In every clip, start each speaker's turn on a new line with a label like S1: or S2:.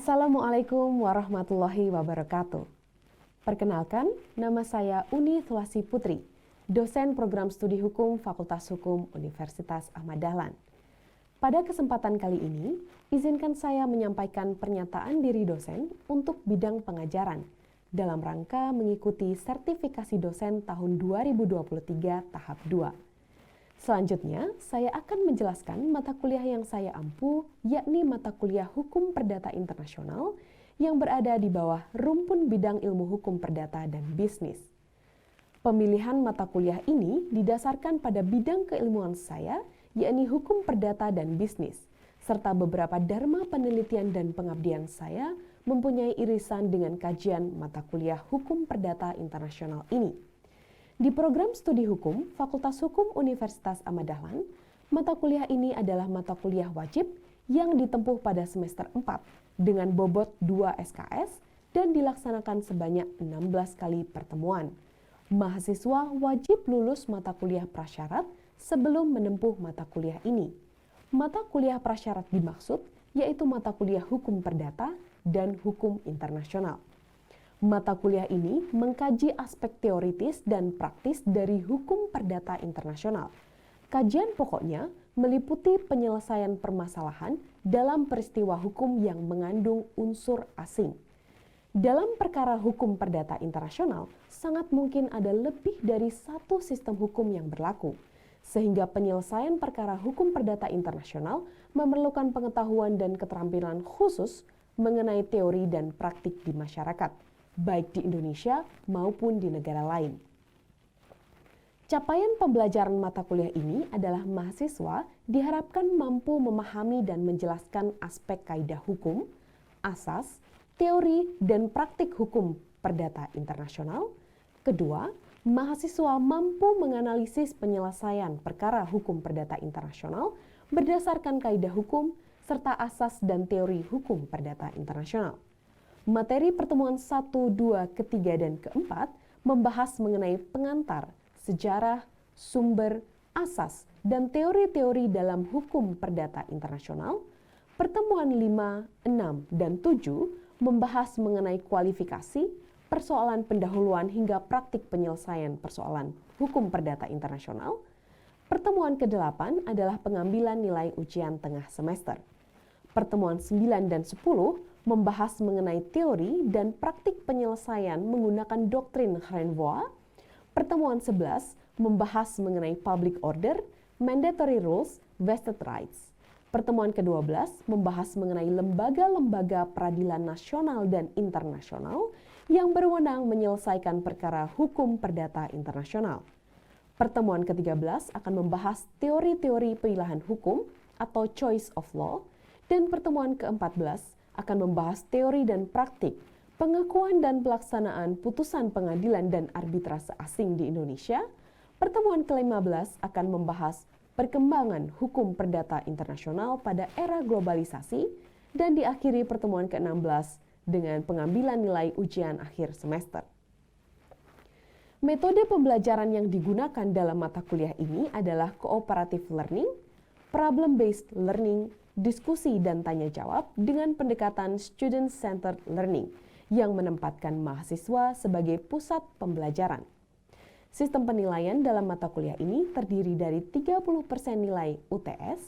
S1: Assalamualaikum warahmatullahi wabarakatuh. Perkenalkan, nama saya Uni Thuasi Putri, dosen program studi hukum Fakultas Hukum Universitas Ahmad Dahlan. Pada kesempatan kali ini, izinkan saya menyampaikan pernyataan diri dosen untuk bidang pengajaran dalam rangka mengikuti sertifikasi dosen tahun 2023 tahap 2. Selanjutnya, saya akan menjelaskan mata kuliah yang saya ampu, yakni mata kuliah Hukum Perdata Internasional yang berada di bawah rumpun bidang ilmu hukum perdata dan bisnis. Pemilihan mata kuliah ini didasarkan pada bidang keilmuan saya, yakni Hukum Perdata dan Bisnis, serta beberapa dharma penelitian dan pengabdian saya mempunyai irisan dengan kajian mata kuliah Hukum Perdata Internasional ini. Di program studi hukum Fakultas Hukum Universitas Ahmad Dahlan, mata kuliah ini adalah mata kuliah wajib yang ditempuh pada semester 4 dengan bobot 2 SKS dan dilaksanakan sebanyak 16 kali pertemuan. Mahasiswa wajib lulus mata kuliah prasyarat sebelum menempuh mata kuliah ini. Mata kuliah prasyarat dimaksud yaitu mata kuliah hukum perdata dan hukum internasional. Mata kuliah ini mengkaji aspek teoritis dan praktis dari hukum perdata internasional. Kajian pokoknya meliputi penyelesaian permasalahan dalam peristiwa hukum yang mengandung unsur asing. Dalam perkara hukum perdata internasional, sangat mungkin ada lebih dari satu sistem hukum yang berlaku, sehingga penyelesaian perkara hukum perdata internasional memerlukan pengetahuan dan keterampilan khusus mengenai teori dan praktik di masyarakat, baik di Indonesia maupun di negara lain. Capaian pembelajaran mata kuliah ini adalah mahasiswa diharapkan mampu memahami dan menjelaskan aspek kaidah hukum, asas, teori, dan praktik hukum perdata internasional. Kedua, mahasiswa mampu menganalisis penyelesaian perkara hukum perdata internasional berdasarkan kaidah hukum serta asas dan teori hukum perdata internasional. Materi pertemuan 1, 2, ketiga, dan keempat membahas mengenai pengantar, sejarah, sumber, asas, dan teori-teori dalam hukum perdata internasional. Pertemuan 5, 6, dan 7 membahas mengenai kualifikasi, persoalan pendahuluan hingga praktik penyelesaian persoalan hukum perdata internasional. Pertemuan ke-8 adalah pengambilan nilai ujian tengah semester. Pertemuan 9 dan 10 membahas mengenai teori dan praktik penyelesaian menggunakan doktrin Hrenvoa. Pertemuan 11 membahas mengenai public order, mandatory rules, vested rights. Pertemuan ke-12 membahas mengenai lembaga-lembaga peradilan nasional dan internasional yang berwenang menyelesaikan perkara hukum perdata internasional. Pertemuan ke-13 akan membahas teori-teori pilihan hukum atau choice of law, dan pertemuan ke-14 akan membahas teori dan praktik pengakuan dan pelaksanaan putusan pengadilan dan arbitrase asing di Indonesia. Pertemuan ke-15 akan membahas perkembangan hukum perdata internasional pada era globalisasi, dan diakhiri pertemuan ke-16 dengan pengambilan nilai ujian akhir semester. Metode pembelajaran yang digunakan dalam mata kuliah ini adalah cooperative learning, problem-based learning, diskusi dan tanya jawab dengan pendekatan student-centered learning yang menempatkan mahasiswa sebagai pusat pembelajaran. Sistem penilaian dalam mata kuliah ini terdiri dari 30% nilai UTS,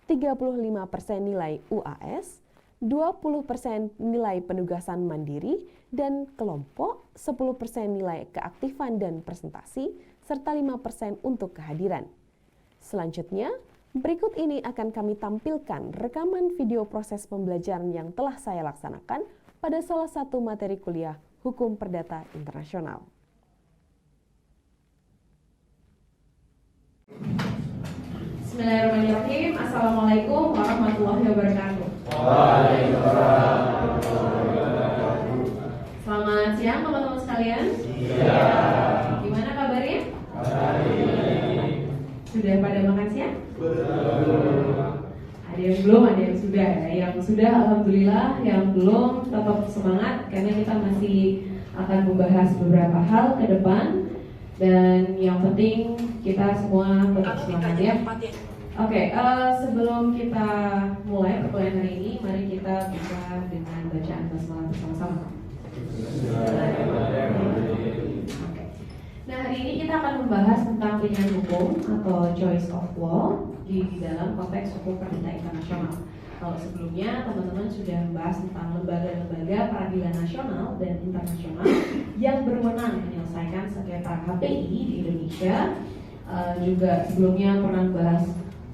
S1: 35% nilai UAS, 20% nilai penugasan mandiri dan kelompok, 10% nilai keaktifan dan presentasi, serta 5% untuk kehadiran. Selanjutnya, berikut ini akan kami tampilkan rekaman video proses pembelajaran yang telah saya laksanakan pada salah satu materi kuliah Hukum Perdata Internasional.
S2: Bismillahirrahmanirrahim. Assalamualaikum warahmatullahi wabarakatuh.
S3: Waalaikumsalam.
S2: Selamat siang teman-teman sekalian. Gimana kabarnya?
S3: Baik.
S2: Sudah pada makan siang?
S3: Betul.
S2: Ada yang belum, ada yang sudah. Yang sudah alhamdulillah, yang belum tetap semangat karena kita masih akan membahas beberapa hal ke depan, dan yang penting kita semua tetap semangat ya. Sebelum kita mulai perkuliahan hari ini, mari kita buka dengan bacaan basmalah bersama-sama. Oke. Nah, hari ini kita akan membahas tentang pilihan hukum atau choice of law di dalam konteks hukum perdata internasional. Kalau sebelumnya teman-teman sudah membahas tentang lembaga-lembaga peradilan nasional dan internasional yang berwenang menyelesaikan sengketa HPI di Indonesia. Juga sebelumnya pernah membahas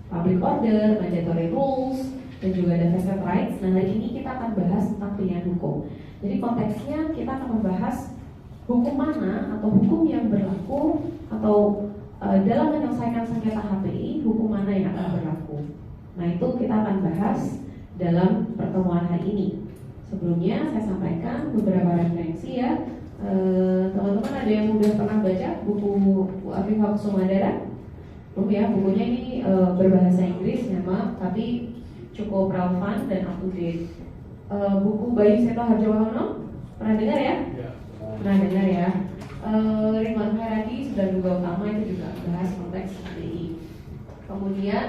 S2: public order, mandatory rules, dan juga ada vested rights. Nah, hari ini kita akan bahas tentang pilihan hukum. Jadi konteksnya kita akan membahas hukum mana atau hukum yang berlaku atau dalam menyelesaikan sengketa HPI, hukum mana yang akan berlaku. Nah, itu kita akan bahas dalam pertemuan hari ini. Sebelumnya saya sampaikan beberapa referensi ya. Teman-teman ada yang sudah pernah baca buku Afifah Kusumadara? Belum ya, bukunya ini berbahasa Inggris memang, tapi cukup relevan dan up to date. Buku Bayu Seto Harjowono, pernah dengar ya? Pernah dengar ya. Ridwan Haradi sudah juga utama itu juga bahas konteks HPI. Kemudian,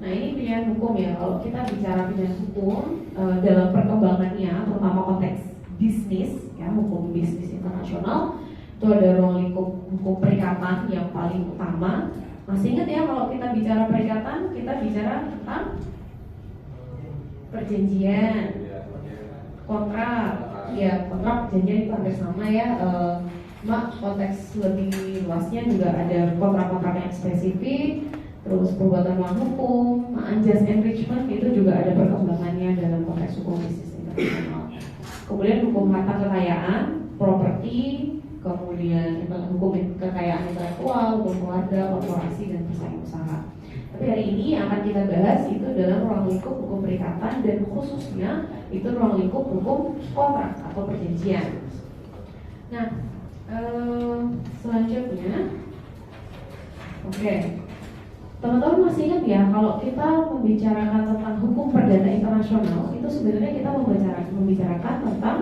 S2: nah ini pilihan hukum ya. Kalau kita bicara pilihan hukum dalam perkembangannya, terutama konteks bisnis, ya hukum bisnis internasional, itu ada ruang lingkup hukum perikatan yang paling utama. Masih ingat ya kalau kita bicara perikatan, kita bicara tentang perjanjian, kontrak, ya kontrak perjanjian itu hampir sama ya. Konteks lebih luasnya juga ada kontrak-kontrak yang spesifik, terus perbuatan melawan hukum, unjust enrichment itu juga ada perkembangannya dalam konteks hukum bisnis internasional. Kemudian hukum harta kekayaan, properti, kemudian hukum kekayaan intelektual, hukum keluarga, korporasi, dan persaingan usaha. Tapi hari ini yang akan kita bahas itu dalam ruang lingkup hukum perikatan dan khususnya itu ruang lingkup hukum kontrak atau perjanjian. Nah, selanjutnya, teman-teman masih ingat ya kalau kita membicarakan tentang hukum perdata internasional itu sebenarnya kita membicarakan tentang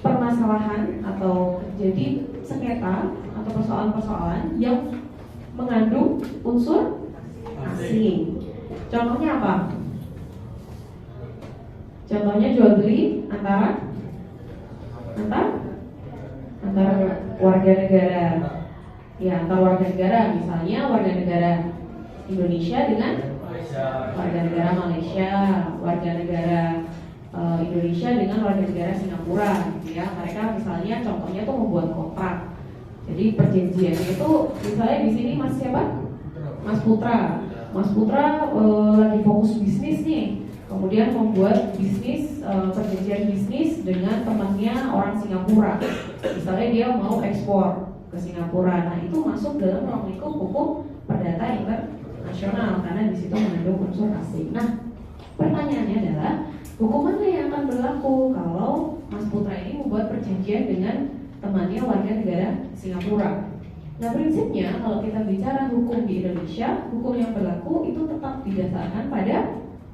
S2: permasalahan atau jadi sengketa atau persoalan-persoalan yang mengandung unsur asing. Contohnya apa? Contohnya jual beli antara warga negara. Ya, antar warga negara, misalnya warga negara Indonesia dengan warga negara Malaysia, warga negara Indonesia dengan warga negara Singapura, gitu ya. Mereka misalnya contohnya tuh membuat kontrak. Jadi perjanjian itu misalnya di sini Mas siapa? Mas Putra. Mas Putra lagi fokus bisnis nih. Kemudian membuat bisnis perjanjian bisnis dengan temannya orang Singapura. Misalnya dia mau ekspor ke Singapura. Nah, itu masuk dalam ruang lingkup hukum perdata internasional karena di situ mengandung unsur asing. Nah, pertanyaannya adalah hukum mana yang akan berlaku kalau Mas Putra ini membuat perjanjian dengan temannya warga negara Singapura? Nah, prinsipnya kalau kita bicara hukum di Indonesia, hukum yang berlaku itu tetap didasarkan pada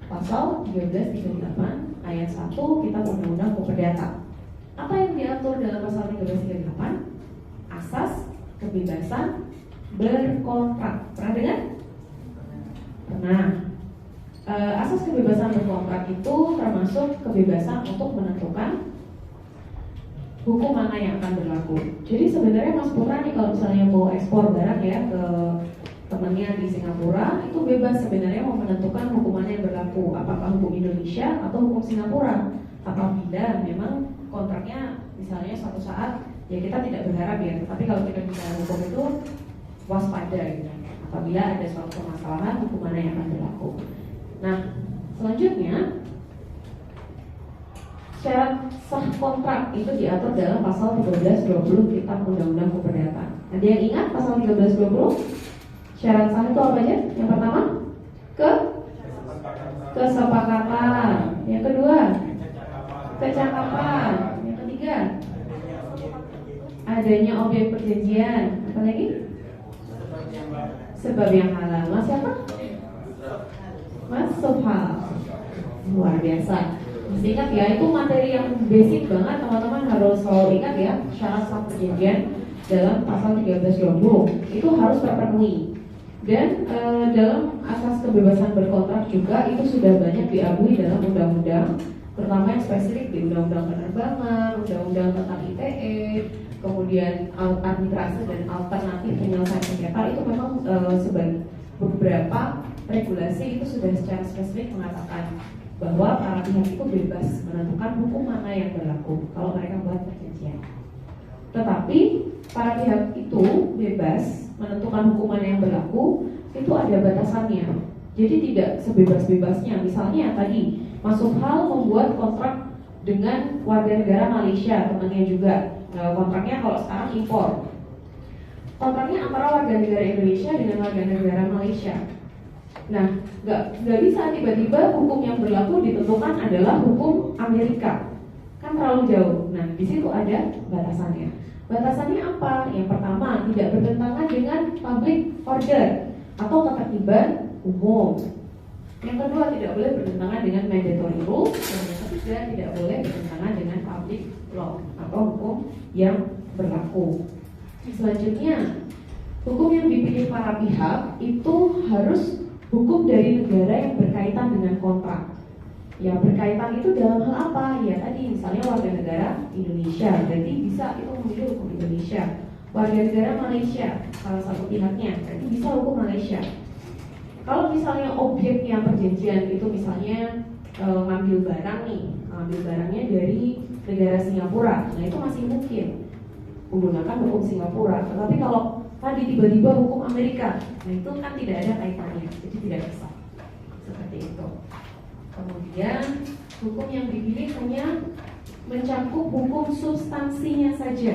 S2: pasal 1338 ayat 1 Kitab Undang-Undang Hukum Perdata. Apa yang diatur dalam pasal 1338? Asas kebebasan berkontrak. Pernah dengar? Pernah. Asas kebebasan berkontrak itu termasuk kebebasan untuk menentukan hukum mana yang akan berlaku. Jadi sebenarnya Mas Putra nih kalau misalnya mau ekspor barang ya ke temannya di Singapura, itu bebas sebenarnya mau menentukan hukum mana yang berlaku, apakah hukum Indonesia atau hukum Singapura. Apabila memang kontraknya misalnya suatu saat ya kita tidak berharap ya, tapi kalau kita bicara hukum itu waspada gitu. Apabila ada suatu permasalahan hukum mana yang akan berlaku. Nah, selanjutnya syarat sah kontrak itu diatur dalam pasal 1320 Kitab Undang-Undang Hukum Perdata. Ada yang ingat pasal 1320? Syarat sah itu apa aja? Yang pertama, kesepakatan. Yang kedua, kecakapan. Yang ketiga, adanya objek perjanjian. Apa lagi? Sebab yang halal. Mas siapa? Mas Subhal. Luar biasa. Masih ingat ya, itu materi yang basic banget, teman-teman harus selalu ingat ya. Syarat sah perjanjian dalam pasal 1320 itu harus terpenuhi. Dan dalam asas kebebasan berkontrak juga itu sudah banyak diakui dalam undang-undang, terutama yang spesifik di undang-undang penerbangan, undang-undang tentang ITE, kemudian arbitrase dan alternatif penyelesaian sengketa. Itu memang sebagai beberapa regulasi itu sudah secara spesifik mengatakan bahwa para pihak itu bebas menentukan hukum mana yang berlaku kalau mereka buat perjanjian. Tetapi para pihak itu bebas menentukan hukuman yang berlaku, itu ada batasannya. Jadi tidak sebebas-bebasnya. Misalnya tadi masuk hal membuat kontrak dengan warga negara Malaysia, temannya juga. Kontraknya kalau sekarang impor. Kontraknya antara warga negara Indonesia dengan warga negara Malaysia. Nah, nggak bisa tiba-tiba hukum yang berlaku ditentukan adalah hukum Amerika. Kan terlalu jauh. Nah, di situ ada batasannya. Batasannya apa? Yang pertama, tidak bertentangan dengan public order atau ketertiban umum. Yang kedua, tidak boleh bertentangan dengan mandatory rules. Dan yang ketiga, tidak boleh bertentangan dengan public law atau hukum yang berlaku. Selanjutnya, hukum yang dipilih para pihak itu harus hukum dari negara yang berkaitan dengan kontrak. Ya, berkaitan itu dalam hal apa? Ya tadi misalnya warga negara Indonesia, berarti bisa itu memilih hukum Indonesia. Warga negara Malaysia, salah satu pihaknya, berarti bisa hukum Malaysia. Kalau misalnya objeknya perjanjian itu misalnya ngambil barang nih, ngambil barangnya dari negara Singapura, nah itu masih mungkin menggunakan hukum Singapura. Tetapi kalau tadi tiba-tiba hukum Amerika, nah itu kan tidak ada kaitannya, jadi tidak bisa. Seperti itu. Kemudian hukum yang dipilih hanya mencakup hukum substansinya saja.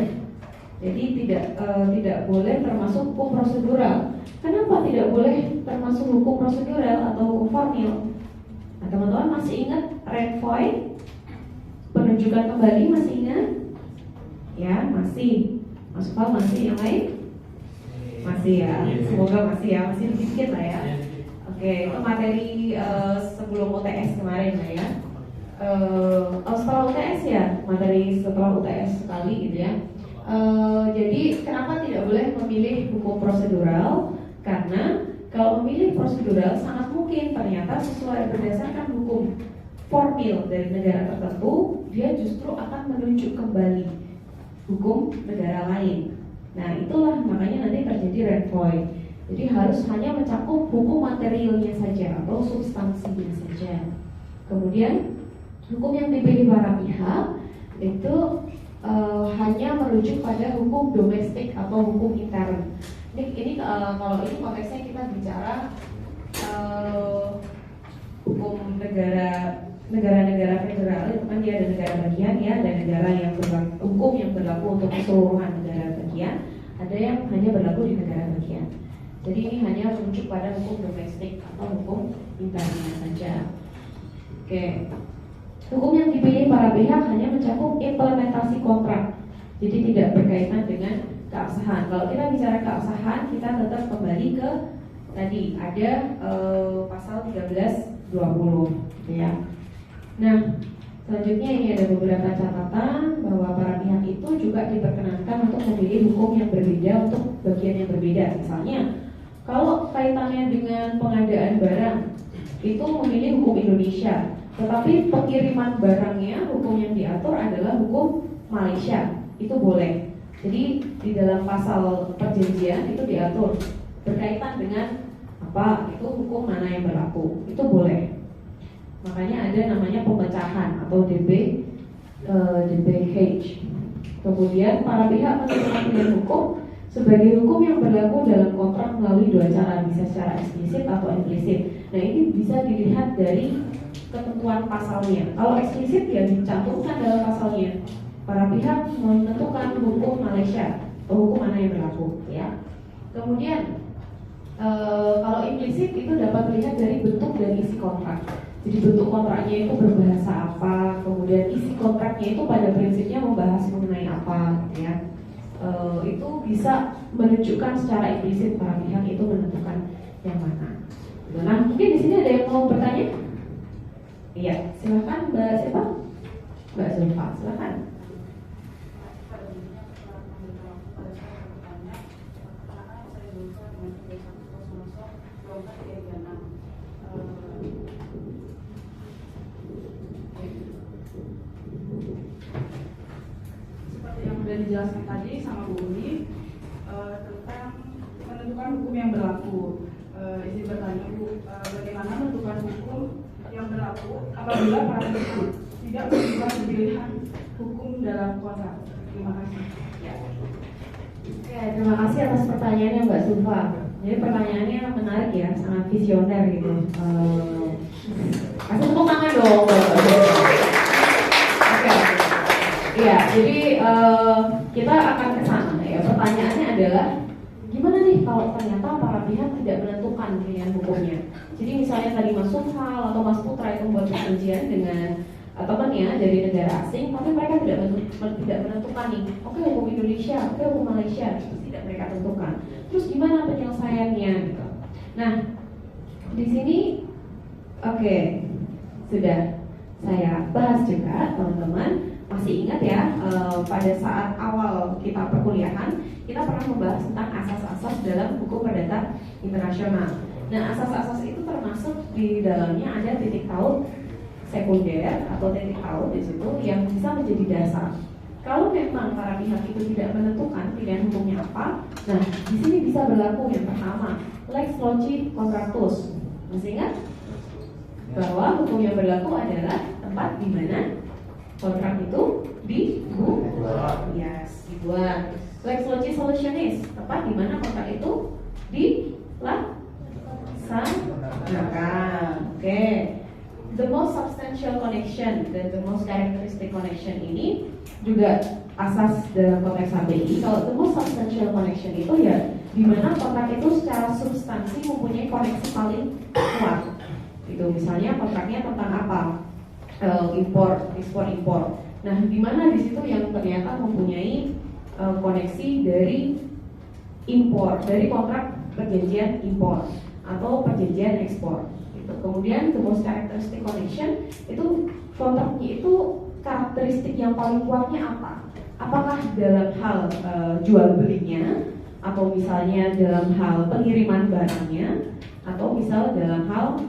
S2: Jadi tidak boleh termasuk hukum prosedural. Kenapa tidak boleh termasuk hukum prosedural atau hukum formil? Nah, teman-teman masih ingat Renvoy? Penunjukan kembali masih ingat? Ya, masih. Mas Fal masih, yang lain? Masih ya. Semoga masih ya, masih sedikit lah ya. Oke, itu materi sebelum UTS kemarin lah ya. Setelah UTS ya, materi setelah UTS sekali gitu ya. Jadi kenapa tidak boleh memilih hukum prosedural? Karena kalau memilih prosedural sangat mungkin ternyata sesuai berdasarkan hukum formil dari negara tertentu, dia justru akan menunjuk kembali hukum negara lain. Nah itulah makanya nanti terjadi Renvoy. Jadi harus hanya mencakup hukum materialnya saja atau substansinya saja. Kemudian hukum yang dipilih para pihak itu hanya merujuk pada hukum domestik atau hukum intern. Ini kalau ini konteksnya kita bicara hukum negara-negara federal, itu kan dia ada negara bagian ya, ada negara yang berlaku, hukum yang berlaku untuk keseluruhan negara bagian, ada yang hanya berlaku di negara bagian. Jadi ini hanya merujuk pada hukum domestik atau hukum internnya saja. Oke. Hukum yang dipilih para pihak hanya mencakup implementasi kontrak. Jadi tidak berkaitan dengan keabsahan. Kalau kita bicara keabsahan, kita tetap kembali ke tadi ada pasal 1320 gitu ya. Nah, selanjutnya ini ada beberapa catatan bahwa para pihak itu juga diperkenankan untuk memilih hukum yang berbeda untuk bagian yang berbeda. Misalnya, kalau kaitannya dengan pengadaan barang, itu memilih hukum Indonesia. Tetapi pengiriman barangnya, hukum yang diatur adalah hukum Malaysia. Itu boleh. Jadi di dalam pasal perjanjian itu diatur berkaitan dengan apa, itu hukum mana yang berlaku. Itu boleh. Makanya ada namanya pemecahan atau DBH. Kemudian para pihak menentukan pilihan hukum sebagai hukum yang berlaku dalam kontrak melalui dua cara, bisa secara eksplisit atau implisit. Nah ini bisa dilihat dari ketentuan pasalnya. Kalau eksplisit ya dicantumkan dalam pasalnya. Para pihak menentukan hukum Malaysia atau hukum mana yang berlaku, ya. Kemudian kalau implisit itu dapat dilihat dari bentuk dan isi kontrak. Jadi bentuk kontraknya itu berbahasa apa, kemudian isi kontraknya itu pada prinsipnya membahas mengenai apa, ya. Itu bisa menunjukkan secara implisit para pihak itu menentukan yang mana. Nah, mungkin di sini ada yang mau bertanya? Iya, silakan Mbak siapa? Mbak Zulfa, silakan.
S4: dijelaskan tadi sama Bu Uli tentang menentukan hukum yang berlaku. Izin bertanya Bu, bagaimana menentukan hukum yang berlaku apabila para pihak tidak menentukan pilihan hukum dalam kontrak? Terima kasih.
S2: Oke, terima kasih atas pertanyaannya Mbak Sufa. Jadi pertanyaannya menarik ya, sangat visioner gitu. Kasih tepuk tangan dong. Oke. Iya, jadi kita akan ke sana ya. Pertanyaannya adalah gimana nih kalau ternyata para pihak tidak menentukan pilihan hukumnya. Jadi misalnya tadi Mas Sufal atau Mas Putra itu membuat perjanjian dengan temannya dari negara asing, tapi mereka tidak menentukan nih, oke hukum Indonesia, oke hukum Malaysia, tidak mereka tentukan. Terus gimana penyelesaiannya? Gitu. Nah, di sini, oke, sudah saya bahas juga teman-teman. Masih ingat ya, pada saat awal kita perkuliahan, kita pernah membahas tentang asas-asas dalam hukum perdata internasional. Nah, asas-asas itu termasuk di dalamnya ada titik taut sekunder atau titik taut di situ yang bisa menjadi dasar. Kalau memang para pihak itu tidak menentukan pilihan hukumnya apa, nah di sini bisa berlaku yang pertama, lex loci contractus. Masih ingat bahwa hukum yang berlaku adalah tempat di mana kontrak itu dibuat. Yes, dibuat. Lex loci solutionis, tempat di mana kontrak itu dilaksanakan. Oke. The most substantial connection dan the most characteristic connection ini juga asas dalam konteks HBI. Kalau the most substantial connection itu ya di mana kontrak itu secara substansi mempunyai koneksi paling kuat. Itu misalnya kontraknya tentang apa? Ekspor impor. Nah, di mana di situ yang ternyata mempunyai koneksi dari impor, dari kontrak perjanjian impor atau perjanjian ekspor. Kemudian the most characteristic connection itu kontraknya itu karakteristik yang paling kuatnya apa? Apakah dalam hal jual belinya, atau misalnya dalam hal pengiriman barangnya, atau misal dalam hal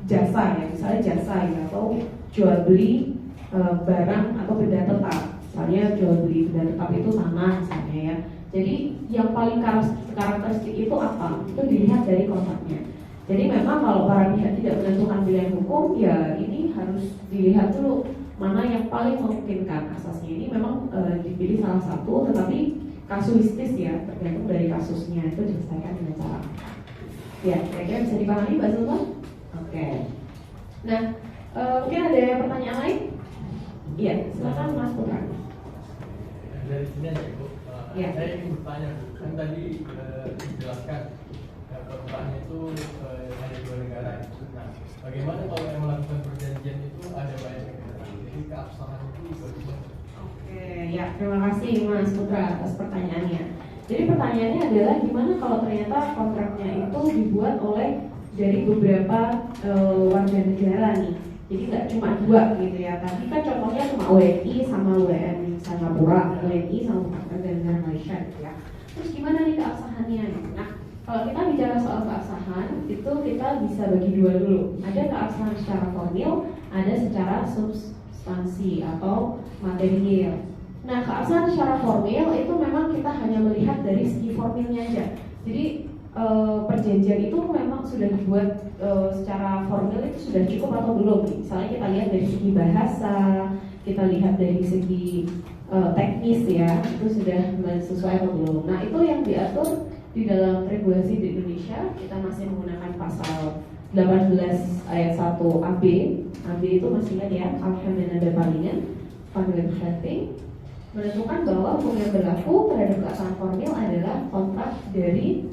S2: jasa ya, misalnya jasa ya, atau jual beli barang atau benda tetap. Misalnya jual beli benda tetap itu tanah misalnya ya. Jadi yang paling karakteristik itu apa? Itu dilihat dari kontraknya. Jadi memang kalau para pihak tidak menentukan pilihan hukum, ya ini harus dilihat dulu mana yang paling memungkinkan. Asasnya ini memang dipilih salah satu, tetapi kasuistis ya, tergantung dari kasusnya itu diselesaikan dengan cara. Ya, kira-kira bisa dipahami Mbak Zulfa? Oke. Nah, mungkin ada pertanyaan lain? Iya, silakan Mas Putra.
S5: Dari sini aja Bu.
S2: Ya.
S5: Saya ingin bertanya, kan tadi dijelaskan kontraknya itu hanya 2 negara. Nah, bagaimana kalau yang melakukan perjanjian itu ada banyak negara? Jadi keabsahan itu bagaimana?
S2: Oke, ya terima kasih Mas Putra atas pertanyaannya. Jadi pertanyaannya adalah gimana kalau ternyata kontraknya itu dibuat oleh dari beberapa warga negara nih. Jadi nggak cuma 2 gitu ya. Tadi kan contohnya cuma WNI sama WNI Singapura, WNI sama warga negara Malaysia gitu ya. Terus gimana nih keabsahannya? Nah, kalau kita bicara soal keabsahan, itu kita bisa bagi 2 dulu. Ada keabsahan secara formil, ada secara substansi atau material. Nah, keabsahan secara formil itu memang kita hanya melihat dari segi formilnya aja. Jadi perjanjian itu memang sudah dibuat secara formil itu sudah cukup atau belum? Misalnya kita lihat dari segi bahasa, kita lihat dari segi teknis ya, itu sudah sesuai atau belum. Nah, itu yang diatur di dalam regulasi di Indonesia. Kita masih menggunakan pasal 18 ayat 1 AB. AB itu masih ingat ya, Al-Hamdan dan Palingan, Panggilan Khating, menentukan bahwa hukum yang berlaku terhadap keabsahan formil adalah kontrak dari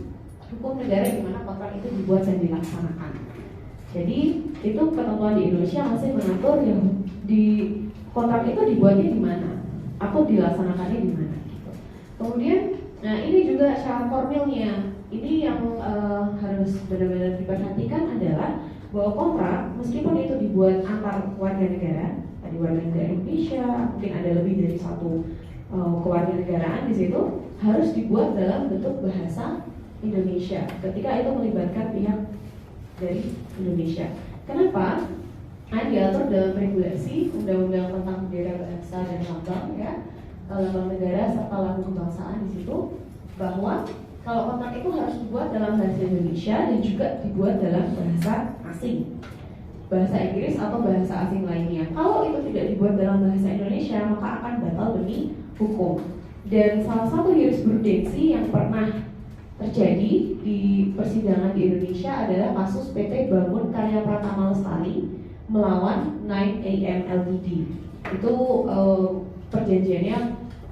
S2: hukum negara di mana kontrak itu dibuat dan dilaksanakan. Jadi itu ketentuan di Indonesia masih mengatur yang di kontrak itu dibuatnya di mana atau dilaksanakannya di mana. Gitu. Kemudian, nah ini juga syarat formilnya. Ini yang harus benar-benar diperhatikan adalah bahwa kontrak meskipun itu dibuat antar warga negara, tadi warga negara Indonesia, mungkin ada lebih dari satu kewarganegaraan di situ, harus dibuat dalam bentuk bahasa Indonesia ketika itu melibatkan pihak dari Indonesia. Kenapa? Nah, diatur dalam regulasi Undang-Undang tentang Bendera Bangsa dan Lambang ya, lambang negara serta lambang kebangsaan di situ, bahwa kalau kontrak itu harus dibuat dalam bahasa Indonesia dan juga dibuat dalam bahasa asing, bahasa Inggris atau bahasa asing lainnya. Kalau itu tidak dibuat dalam bahasa Indonesia, maka akan batal demi hukum. Dan salah satu jurisprudensi yang pernah terjadi di persidangan di Indonesia adalah kasus PT Bangun Karya Pratama Lestari melawan 9AM Ltd. Itu perjanjiannya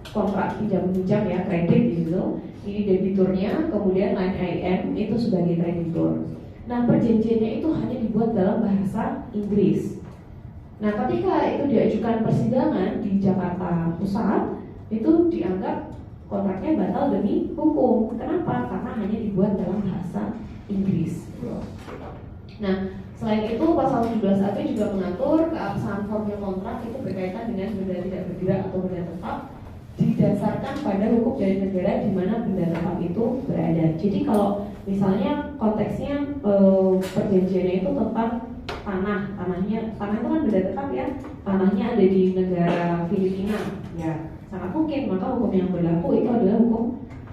S2: kontrak pinjam-pinjam ya, kredit gitu. Ini debiturnya, kemudian 9AM itu sebagai kreditur. Nah, perjanjiannya itu hanya dibuat dalam bahasa Inggris. Nah, ketika itu diajukan persidangan di Jakarta Pusat, itu dianggap kontraknya batal demi hukum. Kenapa? Karena hanya dibuat dalam bahasa Inggris. Nah, selain itu pasal 17A juga mengatur keabsahan formil kontrak itu berkaitan dengan benda tidak bergerak atau benda tetap didasarkan pada hukum dari negara di mana benda tetap itu berada. Jadi kalau misalnya konteksnya perjanjiannya itu tentang tanahnya itu kan benda tetap ya, tanahnya ada di negara Filipina ya, sangat mungkin maka hukum yang berlaku itu adalah hukum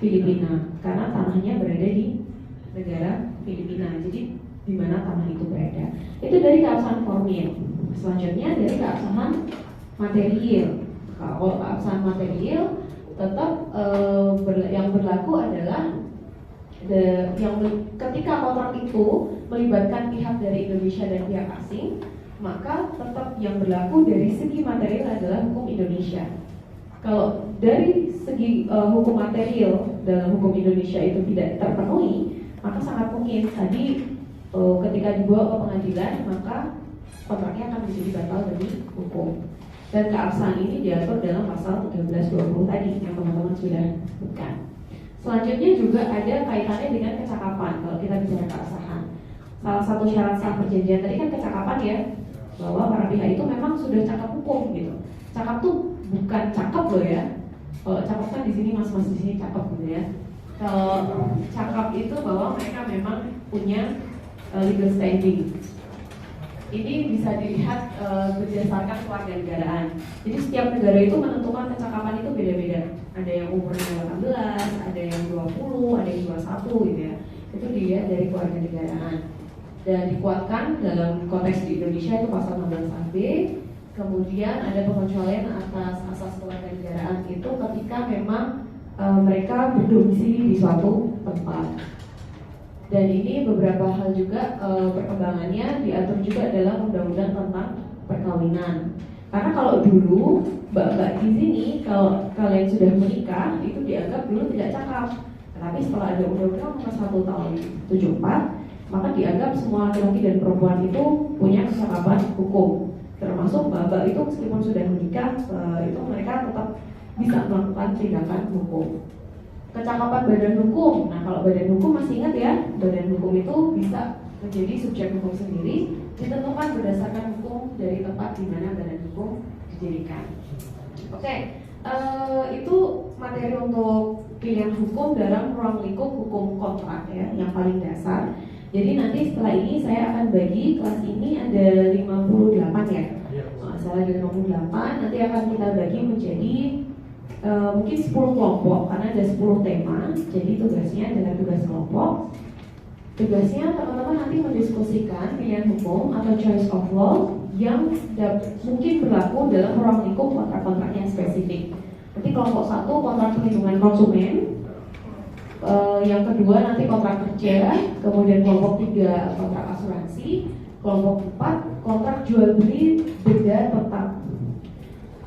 S2: Filipina karena tanahnya berada di negara Filipina. Jadi di mana tanah itu berada. Itu dari keabsahan formil. Selanjutnya dari keabsahan material. Kalau keabsahan material tetap yang berlaku adalah ketika kontrak itu melibatkan pihak dari Indonesia dan pihak asing, maka tetap yang berlaku dari segi material adalah hukum Indonesia. Kalau dari segi hukum material dalam hukum Indonesia itu tidak terpenuhi, maka sangat mungkin tadi ketika dibawa ke pengadilan maka kontraknya akan menjadi batal demi hukum. Dan keabsahan ini diatur dalam pasal 1320 tadi yang teman-teman sudah sebutkan. Selanjutnya juga ada kaitannya dengan kecakapan kalau kita bicara keabsahan. Salah satu syarat sah perjanjian tadi kan kecakapan ya, bahwa para pihak itu memang sudah cakap hukum gitu. Cakap tuh bukan cakep loh ya. Kalau cakep kan di sini mas-mas di sini cakep gitu ya. Kalau cakap itu bahwa mereka memang punya legal standing. Ini bisa dilihat berdasarkan kewarganegaraan. Jadi setiap negara itu menentukan kecakapan itu beda-beda. Ada yang umurnya 18, ada yang 20, ada yang 21 gitu ya. Itu dilihat dari kewarganegaraan. Dan dikuatkan dalam konteks di Indonesia itu pasal 16AB. Kemudian ada pengecualian atas asas kewarganegaraan itu ketika memang mereka berdomisili di suatu tempat. Dan ini beberapa hal juga perkembangannya diatur juga dalam undang-undang tentang perkawinan. Karena kalau dulu mbak-mbak di sini kalau kalian sudah menikah itu dianggap dulu tidak cakap. Tetapi setelah ada undang-undang nomor 1 tahun 74, maka dianggap semua laki-laki dan perempuan itu punya kecakapan hukum. Termasuk mbak-mbak itu meskipun sudah menikah itu mereka tetap bisa melakukan tindakan hukum. Kecakapan badan hukum. Nah, kalau badan hukum masih ingat ya, badan hukum itu bisa menjadi subjek hukum sendiri, ditentukan berdasarkan hukum dari tempat di mana badan hukum didirikan. Oke, itu materi untuk pilihan hukum dalam ruang lingkup hukum kontrak ya, yang paling dasar. Jadi nanti setelah ini saya akan bagi kelas ini ada 58 ya. Salah ada 58, nanti akan kita bagi menjadi mungkin 10 kelompok karena ada 10 tema. Jadi tugasnya adalah tugas kelompok. Tugasnya teman-teman nanti mendiskusikan pilihan hukum atau choice of law yang mungkin berlaku dalam ruang lingkup kontrak-kontrak yang spesifik. Nanti kelompok 1 kontrak perlindungan konsumen, yang kedua nanti kontrak kerja, kemudian kelompok 3 kontrak asuransi, kelompok 4 kontrak jual beli benda tetap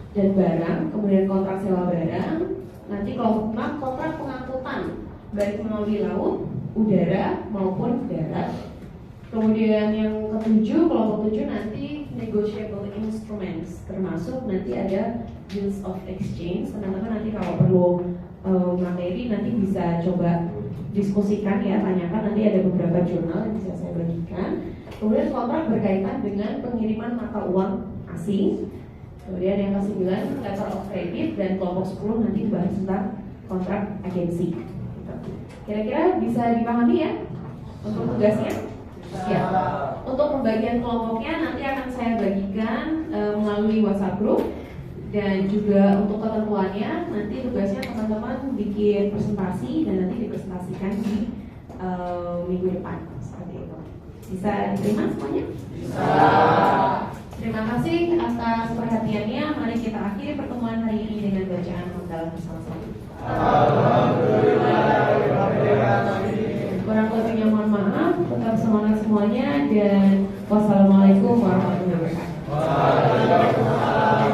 S2: dan barang, kemudian kontrak sewa barang. Nanti kelompok 6 kontrak pengangkutan baik melalui laut, udara maupun darat. Kemudian yang ketujuh, kelompok 7 nanti negotiable instruments, termasuk nanti ada bills of exchange. Teman-teman nanti kalau perlu materi nanti bisa coba diskusikan ya, tanyakan, nanti ada beberapa jurnal yang bisa saya bagikan. Kemudian kontrak berkaitan dengan pengiriman mata uang asing. Kemudian yang ke-9 letter of credit, dan kelompok 10 nanti dibahas tentang kontrak agensi. Kira-kira bisa dipahami ya untuk tugasnya? Ya. Untuk pembagian kelompoknya nanti akan saya bagikan melalui WhatsApp group, dan juga untuk ketentuannya nanti tugasnya teman-teman bikin presentasi dan nanti dipresentasikan di minggu depan seperti itu. Bisa diterima semuanya?
S3: Bisa.
S2: Terima kasih atas perhatiannya. Mari kita akhiri pertemuan hari ini dengan bacaan hamdalah bersama-sama. Kurang lebihnya mohon maaf. Tetap semangat semuanya dan wassalamualaikum warahmatullahi wabarakatuh.
S3: Waalaikumsalam.